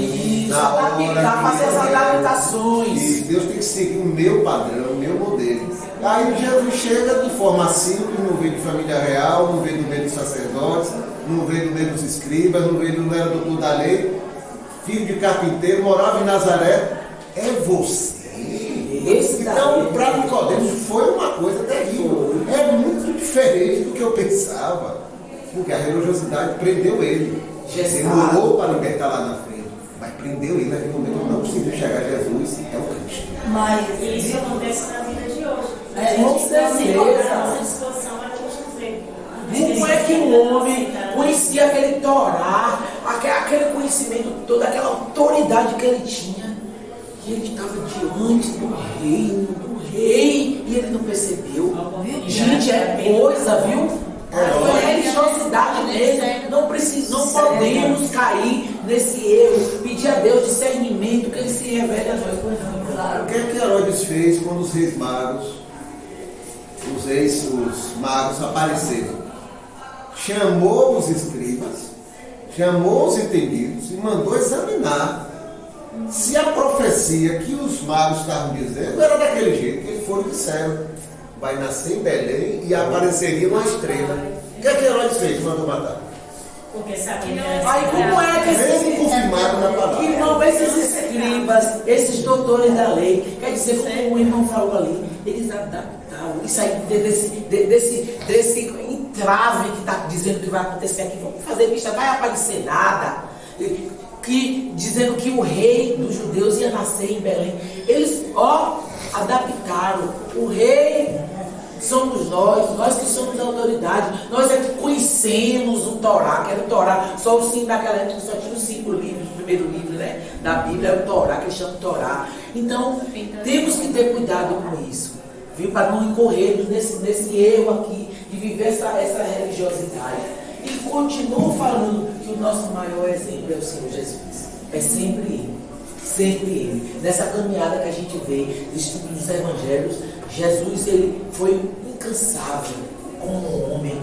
na hora que fazer as adaptações. E Deus tem que seguir o meu padrão, o meu modelo. Aí Jesus chega de forma simples, não veio de família real, não veio do meio dos sacerdotes, não veio do meio dos escribas, não era doutor da lei, filho de carpinteiro, morava em Nazaré. É você. Então, para Nicodemos foi uma coisa terrível. É muito diferente do que eu pensava. Porque a religiosidade prendeu ele. Demorou para libertar lá na frente. Mas prendeu ele naquele momento. Não conseguiu chegar a Jesus. É o Cristo. Mas E isso acontece na vida de hoje. Com certeza. Nossa disposição a nos ver. Como é que um homem conhecia aquele Torá, aquele conhecimento todo, aquela autoridade que ele tinha, e ele estava diante do rei, e ele não percebeu? Gente, é coisa, viu? É religiosidade mesmo. Não podemos cair nesse erro. Pedir a Deus discernimento, que ele se revele a nós. O que é que Herodes fez quando os reis magos, os magos apareceram? Chamou os escribas, chamou os entendidos e mandou examinar se a profecia que os magos estavam dizendo era daquele jeito que eles foram e disseram: vai nascer em Belém e apareceria uma estrela. O que é que Herodes fez? Mandou matar. Porque sabia. Aí como é que Mesmo confirmado na palavra. Irmão, esses escribas, esses doutores da lei, quer dizer, como o irmão falou ali, eles adaptaram isso aí desse entrave que está dizendo que vai acontecer aqui. Vamos fazer vista, vai aparecer nada. Dizendo que o rei dos judeus ia nascer em Belém. Eles, adaptaram. O rei somos nós que somos a autoridade. Nós é que conhecemos o Torá, que era o Torá. Só o sim daquela época só tinha os 5 livros, o primeiro livro, né, da Bíblia é o Torá, que eles chamam de Torá. Então, temos que ter cuidado com isso, viu? Para não incorrermos nesse erro aqui de viver essa religiosidade. E continuo falando que o nosso maior exemplo é o Senhor Jesus. É sempre Ele. Sempre Ele. Nessa caminhada que a gente vê dos evangelhos, Jesus ele foi incansável como homem.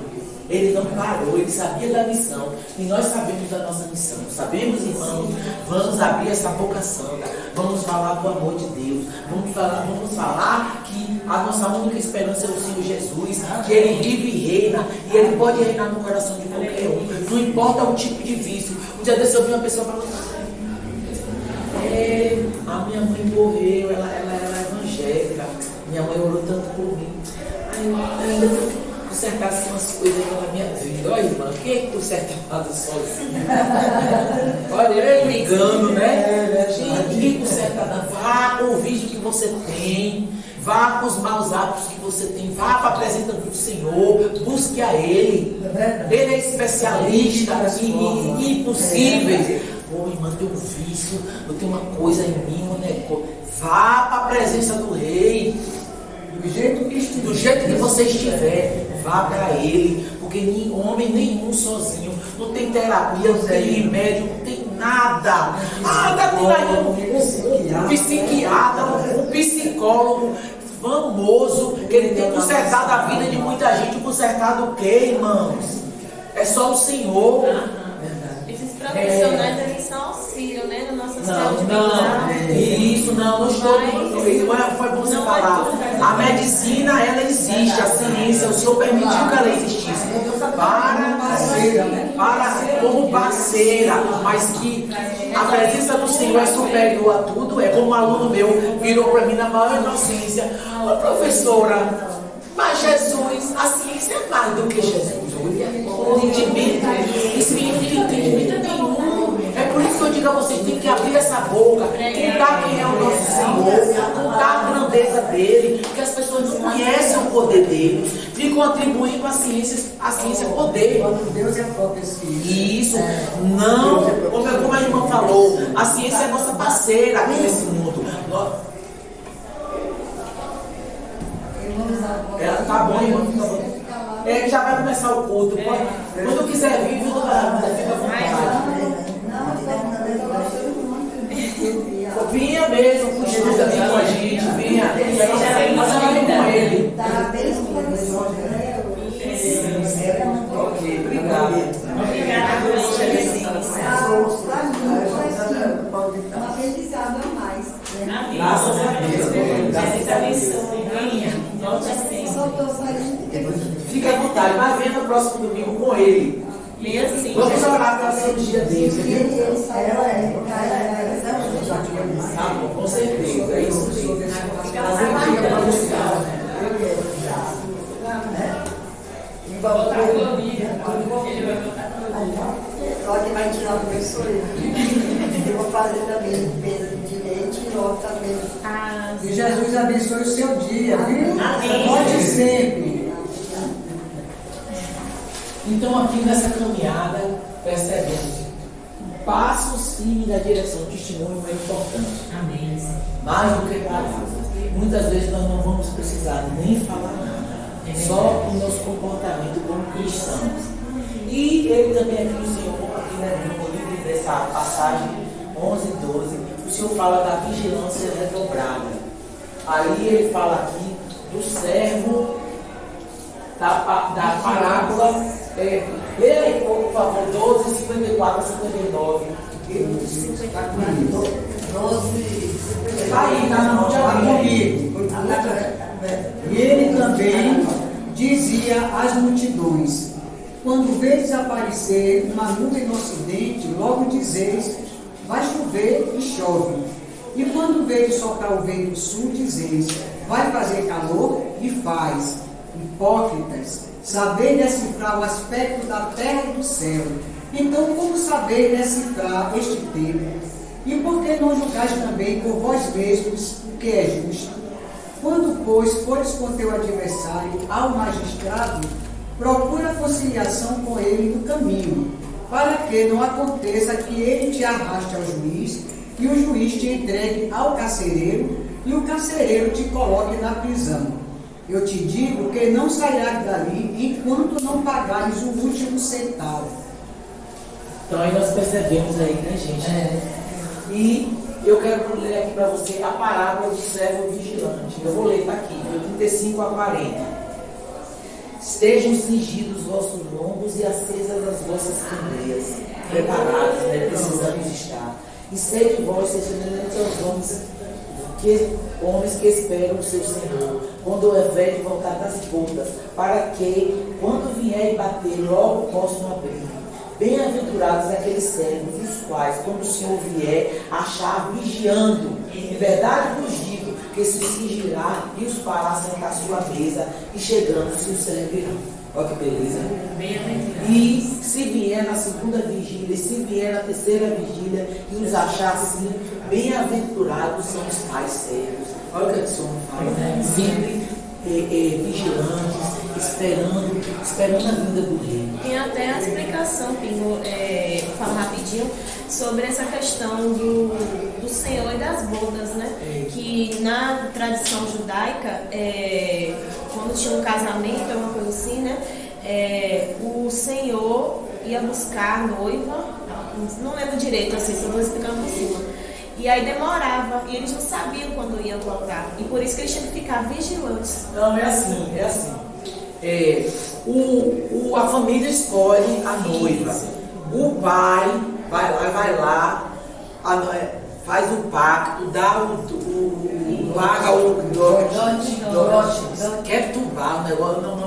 Ele não parou, ele sabia da missão. E nós sabemos da nossa missão. Sabemos, irmãos, vamos abrir essa boca santa. Vamos falar do amor de Deus. Vamos falar que a nossa única esperança é o Senhor Jesus. Que Ele vive e reina. E Ele pode reinar no coração de qualquer um. Não importa o tipo de vício. Um dia desse eu vi uma pessoa falando: a minha mãe morreu, ela era evangélica. Minha mãe orou tanto por mim. Aí eu ainda tenho que consertar assim umas coisas na minha vida. Olha, irmã, quem é que conserta nada sozinho? Olha, eu me engano, né? Ninguém conserta nada. Vá com o vídeo que você tem. Vá com os maus hábitos que você tem. Vá para a presença do Senhor. Busque a Ele. Ele é especialista em impossíveis. Pô, irmã, eu tenho um vício, eu tenho uma coisa em mim, um negócio. Vá para a presença do Rei. Do jeito que você estiver, vá para Ele. Porque homem nenhum sozinho. Não tem terapia, não tem remédio, não tem nada. Ainda tem aí um psiquiatra, um psicólogo. famoso, que ele tem consertado a vida de muita gente. Consertado o quê, irmãos? É só o Senhor. Esses profissionais, eles são auxílio, né? No nosso sistema de Não estou. Foi bom você falar. A medicina, ela existe, a ciência, o Senhor permitiu que ela existisse como parceira, mas que a presença do Senhor é superior a tudo. É como um aluno meu virou para mim na maior inocência: ô professora, mas Jesus, a ciência é mais do que Jesus. O entendimento, esse menino não tem entendimento nenhum. É por isso que eu digo a vocês: tem que abrir essa boca, contar quem é o nosso Senhor, contar a grandeza dele, porque as pessoas não conhecem o poder dele, ficam atribuindo a ciência poder. Deus é a própria ciência. Isso, não, como a irmã falou, a ciência é a nossa parceira aqui nesse mundo. Tá bom, irmão, tá bom. É que já vai começar o culto. Quando quiser vir, viu, fica à vontade. Vinha mesmo, continua aqui com a gente, vinha. Nós já vamos com ele. Ok, obrigado. Uma aprendizado a mais. Graças a Deus. Fique à vontade, mas venha no próximo domingo com ele. Vamos orar pela cirurgia dele. Tá bom, com certeza. É isso mesmo. Logo vai tirar o meu sorriso. Eu vou fazer também limpeza de leite e logo também. Que Jesus abençoe o seu dia, viu? Pode sempre. Então, aqui nessa caminhada, percebemos passos firmes na direção do testemunho é importante. Amém. Mais do que palavras. Muitas vezes nós não vamos precisar nem falar nada, só o nosso comportamento como cristãos. E ele também aqui, o Senhor, aqui no livro dessa passagem 11 e 12, o Senhor fala da vigilância redobrada. Aí ele fala aqui do servo da parábola. Leia aí, por favor, 12, 54 a 59. 12. Aí, tá na mão de alguém. E ele também dizia às multidões: quando vedes aparecer uma nuvem no ocidente, logo dizeis: vai chover, e chove. E quando vedes soprar o vento do sul, dizeis: vai fazer calor, e faz. Hipócritas, saber decifrar o aspecto da terra e do céu. Então, como saber decifrar este tempo? E por que não julgais também por vós mesmos o que é justo? Quando, pois, fores com teu adversário ao magistrado, procura conciliação com ele no caminho, para que não aconteça que ele te arraste ao juiz, e o juiz te entregue ao carcereiro, e o carcereiro te coloque na prisão. Eu te digo que não sairás dali enquanto não pagares o último centavo. Então aí nós percebemos aí, né, gente? E eu quero ler aqui para você a parábola do servo vigilante. Eu vou ler, está aqui, do 35 a 40. Estejam cingidos os vossos lombos e acesas as vossas candeias, preparados, né? Precisamos estar. E sede vós semelhantes aos homens que esperam o seu Senhor, quando houver de voltar das bodas, para que, quando vier e bater, logo possam abrir. Bem-aventurados aqueles servos, os quais, quando o Senhor vier, achar vigiando. Em verdade vos digo que se cingirá e os fará sentar à sua mesa, e chegando se os servirão. Olha que beleza. E se vier na segunda vigília, e se vier na terceira vigília, e os achar assim, bem-aventurados são os tais servos. Olha o que o Senhor fala, né? Sempre vigilantes, esperando a vinda do rei. Tem até a explicação, Pingo, vou falar rapidinho, sobre essa questão do Senhor e das bodas, né? Que na tradição judaica, quando tinha um casamento, uma coisa assim, né? O Senhor ia buscar a noiva, não lembro direito, assim, só estou explicando por cima. E aí demorava, e eles não sabiam quando iam voltar. E por isso que eles tinham que ficar vigilantes. Não, é assim. A família escolhe a noiva. O pai vai lá, faz o pacto, paga o dote, quer tumbar o negócio, não,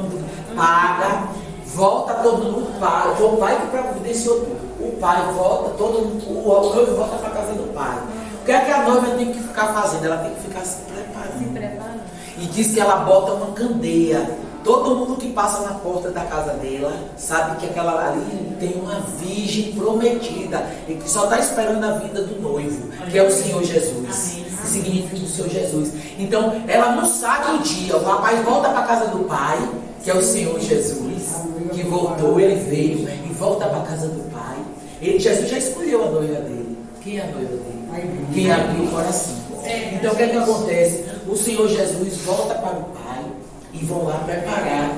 paga, volta todo mundo, paga. Foi o pai que providenciou tudo. O pai volta, todo mundo, o noivo volta para a casa do pai. O que é que a noiva tem que ficar fazendo? Ela tem que ficar se preparando. E diz que ela bota uma candeia. Todo mundo que passa na porta da casa dela sabe que aquela ali tem uma virgem prometida e que só está esperando a vinda do noivo, que é o Senhor Jesus. Que significa o Senhor Jesus. Então, ela não sabe o dia. O rapaz volta para a casa do pai, que é o Senhor Jesus, que voltou, ele veio e volta para a casa do pai. Jesus já escolheu a noiva dele. Quem é a noiva dele? Quem abriu o coração. Então, o que é que acontece? O Senhor Jesus volta para o pai e vão lá preparar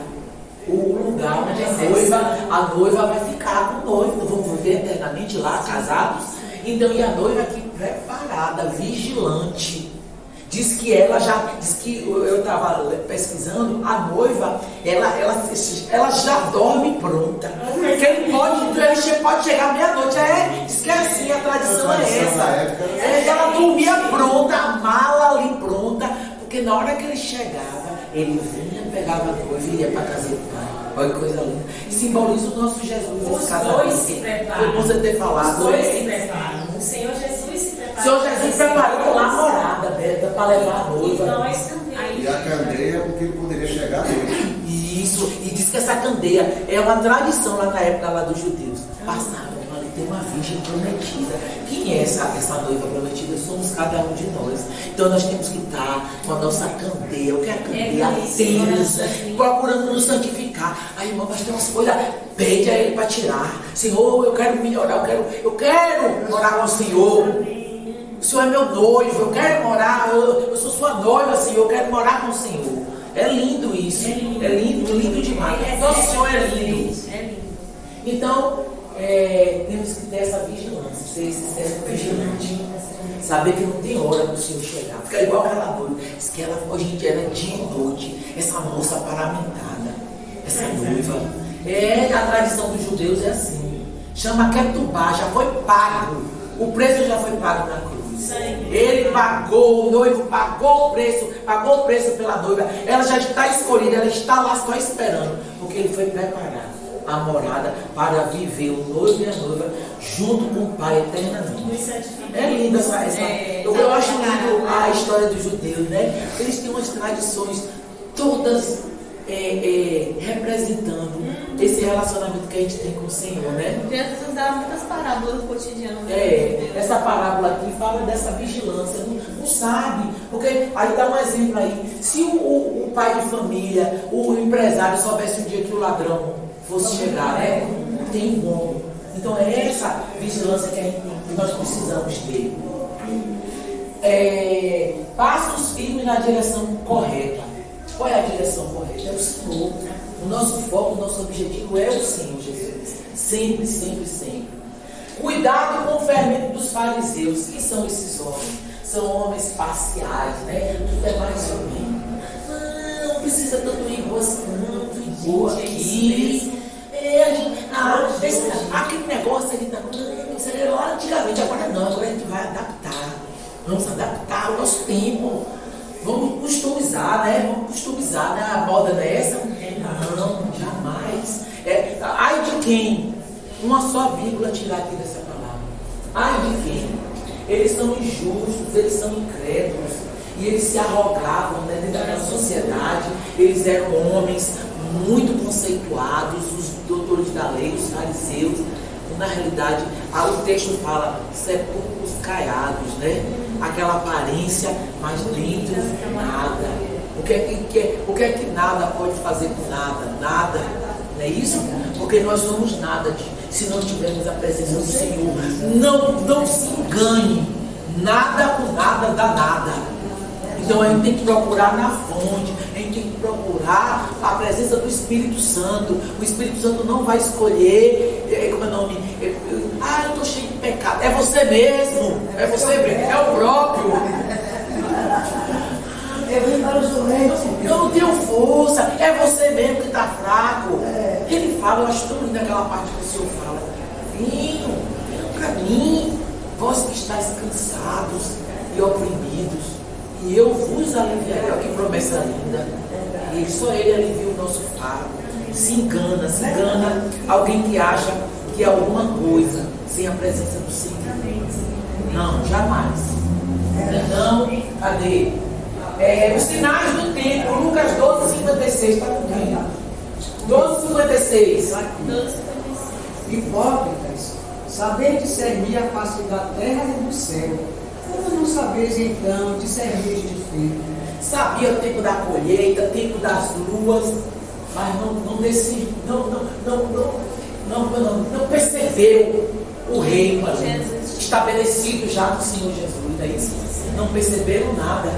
o lugar onde a noiva vai ficar com o noivo. Vão viver eternamente lá, casados. Então, e a noiva aqui preparada, vigilante. Diz que eu estava pesquisando, a noiva, ela já dorme pronta. Ele pode chegar meia-noite. Diz que é assim, a tradição é essa. Ela dormia pronta, a mala ali pronta, porque na hora que ele chegava, ele vinha, pegava a noiva e ia para a casa do pai. Olha que coisa linda. Simboliza o nosso Jesus. Os dois se preparam. Por você ter falado. Os dois se preparam. O Senhor Jesus se prepara. O Senhor Jesus preparou lá a morada dela para levar a noiva. E nós também. E a candeia, porque ele poderia chegar nele. Isso. E diz que essa candeia é uma tradição lá na época lá dos judeus. Passavam ali, tem uma virgem prometida. Quem é essa noiva prometida? Somos cada um de nós. Então nós temos que estar com a nossa candeia. O que é a candeia? Acesa, procurando nos santificar. Aí, irmão, mas tem umas coisas, pede a ele para tirar. Senhor, eu quero melhorar, eu quero morar com o Senhor. O Senhor é meu noivo, eu quero morar, eu sou sua noiva, Senhor, eu quero morar com o Senhor. É lindo isso. É lindo demais. Nosso Senhor é lindo. Então, temos que ter essa vigilância, ser esse vigilante. Saber que não tem hora para o Senhor chegar. Fica igual aquela noiva. Diz que ela, hoje em dia, ela é dia e noite. Essa moça paramentada. Essa noiva. A tradição dos judeus é assim. Chama Ketubá, já foi pago. O preço já foi pago na cruz. Ele pagou, o noivo pagou o preço pela noiva. Ela já está escolhida, ela está lá só esperando. Porque ele foi preparar a morada para viver o noivo e a noiva junto com o pai eternamente. É linda eu acho lindo a história dos judeus, né? Eles têm umas tradições todas representando esse relacionamento que a gente tem com o Senhor, né? Jesus dá muitas parábolas no cotidiano. Essa parábola aqui fala dessa vigilância, não sabe, porque aí dá um exemplo aí, se o pai de família, o empresário soubesse o dia que o ladrão fosse chegar, né? Não tem como. Então é essa vigilância que nós precisamos ter. Passos firmes na direção correta. Qual é a direção correta? É o Senhor. O nosso foco, o nosso objetivo é o Senhor Jesus. Sempre, sempre, sempre. Cuidado com o fermento dos fariseus. Quem são esses homens? São homens parciais, né? Tudo é mais ou menos. Não precisa tanto ir boa aqui. Aquele negócio ali isso era lá antigamente, agora não, agora a gente vai adaptar. Vamos adaptar ao nosso tempo. Vamos customizar, né? A moda não é essa? Não, jamais. Ai de quem? Uma só vírgula tirar aqui dessa palavra. Ai de quem? Eles são injustos, eles são incrédulos. E eles se arrogavam, né, dentro da sociedade. Eles eram homens muito conceituados, os doutores da lei, os fariseus. Na realidade, o texto fala sepulcros caiados, né? Aquela aparência, mas dentro nada. O que é que nada pode fazer com nada? Nada. Não é isso? Porque nós somos nada se não tivermos a presença do Senhor. Não se engane. Nada com nada dá nada. Então a gente tem que procurar na fonte, a gente tem que procurar a presença do Espírito Santo. O Espírito Santo não vai escolher, como é o nome? Eu estou cheio de pecado. É você mesmo. É você mesmo. É o próprio. Eu vim para os doentes. Eu não tenho força. É você mesmo que está fraco. Ele fala, eu acho tão linda aquela parte que o Senhor fala. Venham para mim, vós que estáis cansados e oprimidos, e eu vos aliviarei. Olha que promessa linda. E só Ele alivia o nosso fardo. Se engana alguém que acha que é alguma coisa sem a presença do Senhor. Não, jamais. Então, cadê? Os sinais do tempo, Lucas 12:56, está comigo. 12:56. Hipócritas, saber discernir a face da terra e do céu. Como não sabeis então discernir este tempo? Sabia o tempo da colheita, o tempo das luas, mas não percebeu o reino ali, estabelecido já do Senhor Jesus. É isso? Não perceberam nada.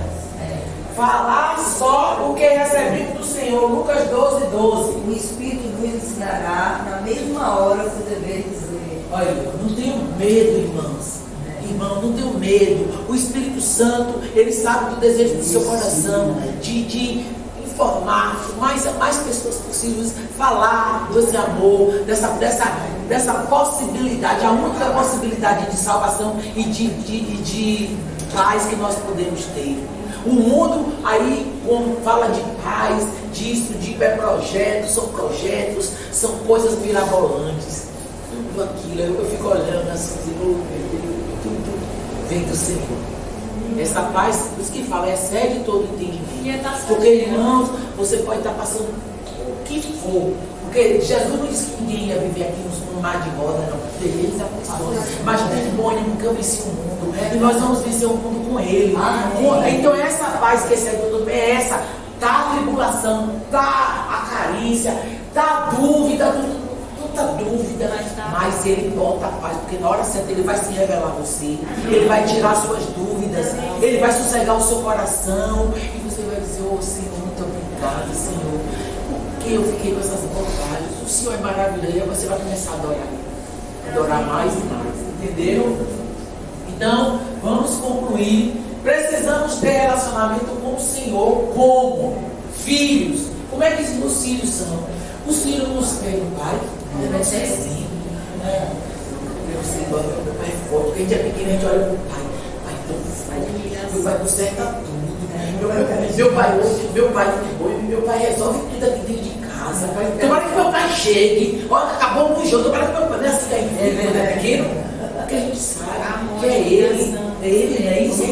Falar só o que recebemos do Senhor. Lucas 12:12. O Espírito nos ensinará na mesma hora o que dever dizer. Olha, não tenho medo, irmãs. Irmão, não tenho medo. O Espírito Santo, ele sabe do desejo do seu coração de informar mais pessoas possíveis, falar desse amor, dessa possibilidade, a única possibilidade de salvação e de paz que nós podemos ter. O mundo aí fala de paz, disso, de hiperprojetos, são coisas mirabolantes. Tudo aquilo, eu fico olhando assim, tudo vem do Senhor. Essa paz, por isso que fala, excede todo entendimento. Porque, irmãos, você pode estar passando o que for. Porque Jesus não disse que ninguém ia viver aqui num mar de roda, não. Tereis aflições. Mas tem bom ânimo que eu venci o mundo. E nós vamos vencer o mundo com Ele. Então, essa paz que excede todo bem é essa. Tá a tribulação, tá a carícia, tá a dúvida, tanta dúvida, mas Ele bota a paz, porque na hora certa Ele vai se revelar a você, Ele vai tirar suas dúvidas, Ele vai sossegar o seu coração, e você vai dizer, oh Senhor, muito obrigado, Senhor, porque eu fiquei com essas bobagens, o Senhor é maravilhoso, e aí você vai começar a adorar mais e mais, entenderam? Então, vamos concluir. Precisamos ter relacionamento com o Senhor como filhos. Como é que os filhos são? Os filhos nos pegam o pai, deve ser assim, né? Meu pai é forte, porque a gente é pequeno, a gente olha para o pai tão forte, meu pai conserta tudo, meu pai resolve tudo aqui dentro de casa. Tomara que meu pai chegue, olha, acabou o jogo, tomara que meu pai não é assim, quando é pequeno, porque a gente sabe que é ele, não é isso?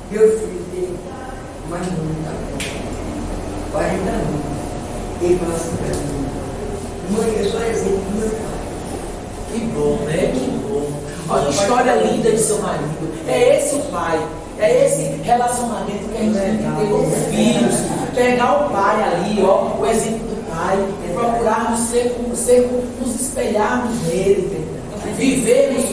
Meu filho tem mais muito, 40 anos. Ele fala assim para mim, mãe, eu sou exemplo do meu pai. Que bom, né? Que bom. Olha a história linda de seu marido. É esse o pai. É esse relacionamento que a gente tem que ter com os filhos. Pegar o pai ali, ó, o exemplo do pai. Procurarmos nos espelharmos nele. Vivermos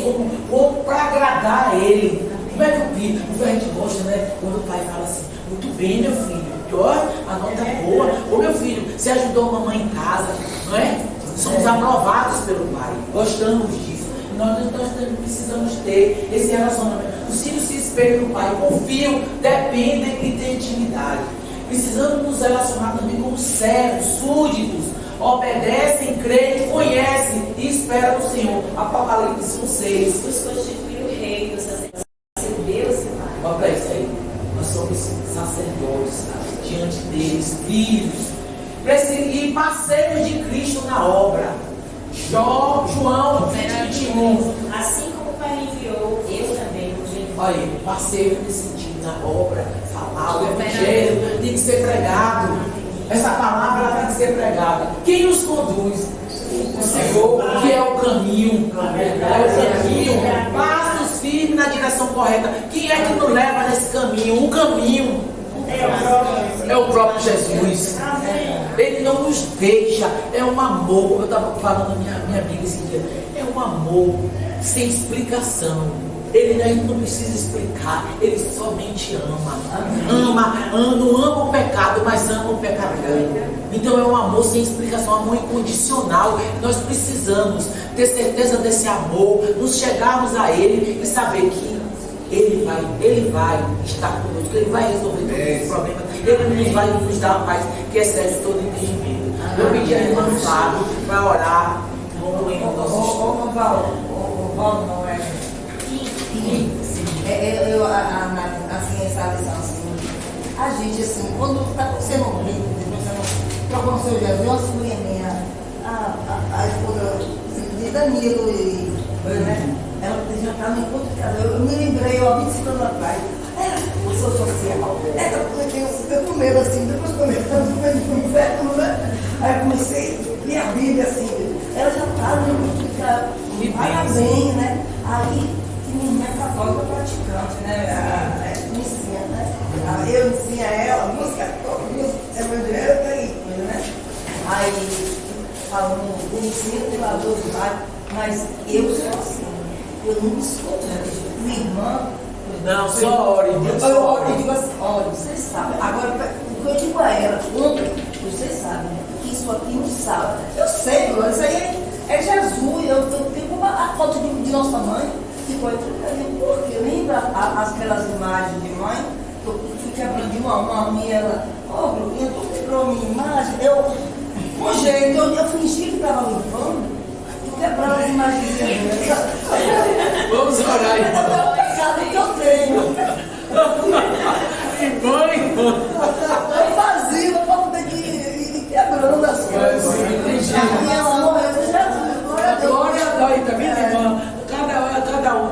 como para agradar a ele. Como é que o filho, a gente gosta, né? Quando o pai fala assim, muito bem, meu filho. Ó, a nota é boa. Ô meu filho, você ajudou a mamãe em casa, não é? Somos aprovados pelo pai, gostamos disso. Nós precisamos ter esse relacionamento. Os filhos se espelham no pai, confiam, dependem e têm intimidade. Precisamos nos relacionar também com os servos, súditos, obedecem, creem, conhecem e esperam no Senhor. Apocalipse 1:6. Os constitui o rei, os sacerdotes, Deus e Pai. Olha para isso aí. Nós somos sacerdotes diante deles, filhos, e parceiros de Cristo na obra. João 20:21. Assim como o Pai me enviou, eu também vos envio. Olha aí, parceiro nesse sentido, na obra, falar, o Evangelho tem que ser pregado. Essa palavra ela tem que ser pregada. Quem nos conduz? O Senhor, que é o caminho. É o caminho. Passos firmes na direção correta. Quem é que nos leva nesse caminho? O caminho é o próprio Jesus. Ele não nos deixa. É um amor, como eu estava falando na minha amiga esse dia, é um amor sem explicação. Ele não precisa explicar, ele somente ama. Não ama o pecado, mas ama o pecador. Então é um amor sem explicação, um amor incondicional. Nós precisamos ter certeza desse amor, nos chegarmos a Ele e saber que Ele vai estar conosco, Ele vai resolver todos os problemas, Ele vai nos dar a paz que excede todo entendimento. Eu pedi a irmã Fábio para orar concluindo o nosso estudo. Valdo não é. Assim, essa lição assim, a gente assim, quando está acontecendo um brinco, trocando o seu Jesus, uma sobrinha minha, a esposa de Danilo né? Ela já está no encontro de casa. Eu me lembrei, há 25 anos atrás, eu sou social, eu com medo assim, depois começando no inferno, né? Aí eu comecei a ler a Bíblia assim, ela já está no encontro de casa, parabéns, né? Aí minha irmã é católica praticante, né? Ensina, né? Eu ensino a ela, música evangélica e coisa, né? Aí, falando, eu ensino de valor demais, mas eu sou assim, eu não me escuto, né? Minha irmã. Não, só ore. Eu digo assim, olha, vocês sabem. Agora, o que eu digo a ela, vocês sabem, né? Que isso aqui não salva. Eu sei, isso aí é Jesus, eu tenho a foto de nossa mãe. Ficou porque lembra aquelas imagens de mãe, eu fiquei aprendi uma minha, ela, Bruninha, tu quebrou minha imagem, com jeito, eu fingi que estava limpando, tu quebrava as imagens dela. Vamos orar, irmão. É o pecado que eu tenho. Eu fazia para poder ir quebrando as coisas. A minha morreu, Jesus, glória a Deus. Glória a Deus, tá vendo, irmã? Cada um,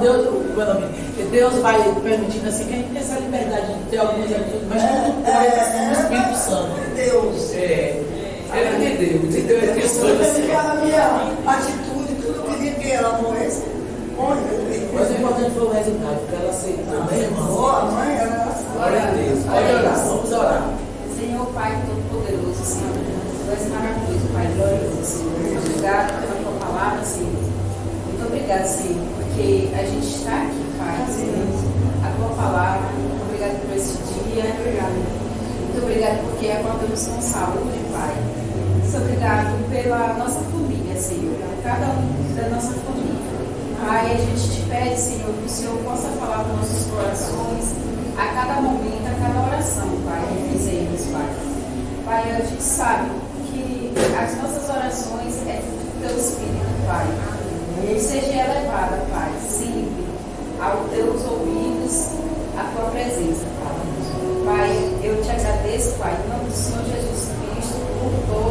Deus vai permitindo assim que a gente tenha essa liberdade de ter algumas atitudes, mas tudo pode no Espírito Santo. Deus. Ele é de Deus, entendeu? É questão assim. A minha atitude, tudo eu queria que ela morresse. Mas o importante foi o resultado, porque ela aceitou, né, irmão? A mãe, ela. Glória a Deus. Pode orar, vamos orar. Senhor Pai Todo-Poderoso, Senhor, Tu és maravilhoso, Pai glorioso, Senhor. Muito obrigado pela Tua palavra, Senhor. Muito obrigado, Senhor, porque a gente está aqui, Pai, Senhor. A Tua palavra, muito obrigado por esse dia. Muito obrigado porque acordamos com saúde, Pai. Muito obrigado pela nossa família, Senhor, por cada um da nossa família. Pai, a gente te pede, Senhor, que o Senhor possa falar com nossos corações a cada momento, a cada oração, Pai, que fizemos, Pai. Pai, a gente sabe que as nossas orações é do Teu Espírito, Pai. Que seja elevada, Pai, sempre aos Teus ouvidos, a Tua presença, Pai. Pai, eu te agradeço, Pai, em nome do Senhor Jesus Cristo, por todo